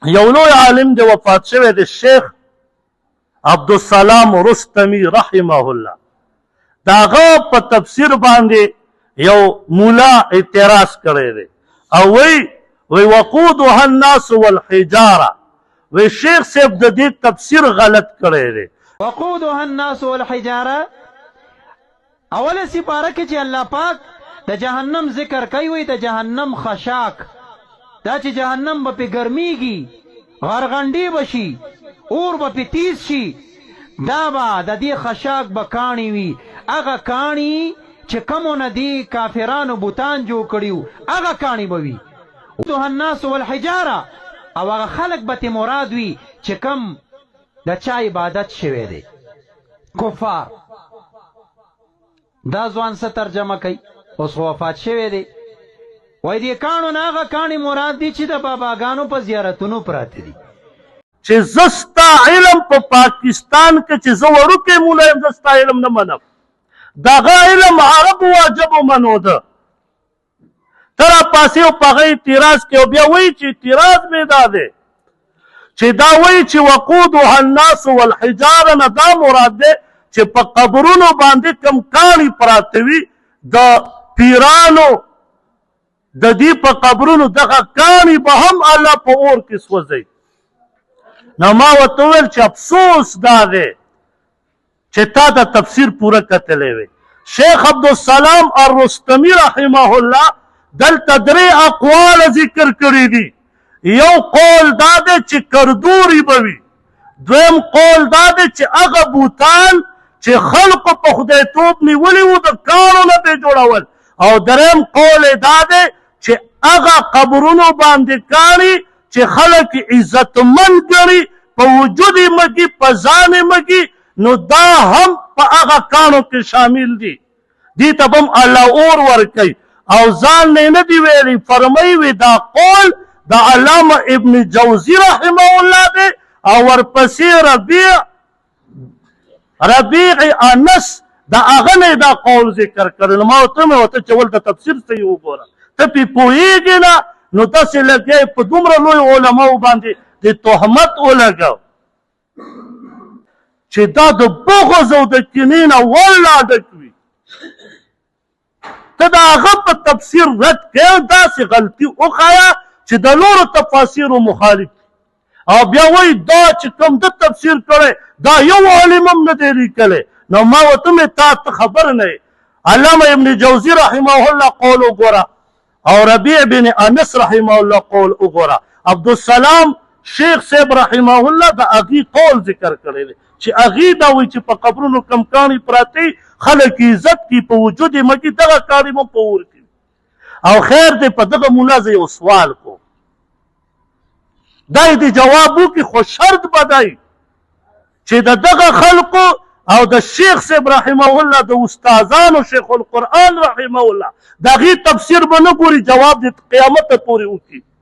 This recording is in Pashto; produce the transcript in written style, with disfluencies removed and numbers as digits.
یو لوی عالم دی وفات شوی دی شیخ عبدالسلام رستمی رحمه الله د هغه په تفسیر باندې یو مولا اعتراض کړی دی او وی وقودها الناس والحجاره وی شیخ صاحب د دې تفسیر غلط کړی دی. وقودها الناس والحجاره اوله سپاره کې چې الله پاک د جهنم ذکر کوي وي د جهنم خشاک دا چې جهنم به پې ګرمیږي غرغنډې به شي اور به پې تیز شي دا به د دې خشاک به کاڼي وي هغه کاڼي چې کومو نه دي کافرانو بوتان جوړ کړي وو هغه کاڼي به وي. وقودها الناس والحجاره او هغه خلک به ترې مراد وي چې کم د چا عبادت شوی دی کفار. دا ځوان څه ترجمه کوي اوس خو وفات شوی دی وایي دې کاڼو نه هغه کاڼي مراد دي چې د باباګانو په زیارتونو پراته دي. چې زه ستا علم په پاکستان کې چې زه وړوکی مولا یم زه ستا علم نه منم دغه علم عربو واجبو منو ده ته راپاسې او په هغه اعتراض کوي او بیا وایي چې اعتراض مې دا دی چې دا وایي چې وقودها الناس والحجاره نه دا مراد دی چې په قبرونو باندې کم کاڼي پراته وي د پیرانو د دې په قبرونو دغه کاڼي به هم الله په اور کې سوځوي. نو ما ورته وویل چې افسوس دا دی چې تا د تفسیر پوره کتلی وی. شیخ عبدالسلام الرستمی رحمه الله دلته درې اقوال ذکر کړي دي. یو قول دا دی چې کردوري به وي دویم قول دا دی چې هغه بوتان چې خلقو په خدایتوب نیولي وو د کاڼو نه به جوړول او دریم قول دا دی چې هغه قبرونو باندې کاڼي چې خلک عزتمن ګڼي په وجود یې مګي په ځان یې مګي نو دا هم په هغه کاڼو کې شامل دي دې ته به هم الله اور ورکوي او ځان نه نه دي ویلي فرمایي وي دا قول د علامه ابن جوزي رحمه الله دی او ورپسې ربیع انس د هغه نه دا قول ذکر کړی. نو ما ورته وویل ته چې ولته تفسیر صحیح وګوره ته پې پوهېږې نه نو داسې لګیا په دومره لویو علماو باندې د تهمت ولګو چې دا د بغض او د کینې نه والله ډک وي. ته د هغه په تفسیر رد کوې داسې غلطي وښایه چې د نورو تفاسیرو مخالف او بیا وایي دا چې کوم د تفسیر کړی دا یو عالم هم نه دی لیکلی. نو ما ورته مې تا ته خبر نه یې علامه ابن جوزي رحمه الله قول وګوره او ربیع بن انس رحمه الله قول وګوره. عبدالسلام شیخ صاحب رحمه الله د هغې قول ذکر کړی دی چې هغې دا وایي چې په قبرونو کم کاڼي پراته خلک عزت کي په وجود یې مګي دغه کاڼي هم په اور کې. او خیر دی په دغه مولا زه یو سوال کوم دا یې د جواب وکړي خو شرط به دی چې د دغه خلقو او د شیخ صاحب رحمه الله د استادانو شیخ القرآن رحمه الله د هغې تفسیر به نه ګوري جواب د قیامت پورې وکړي.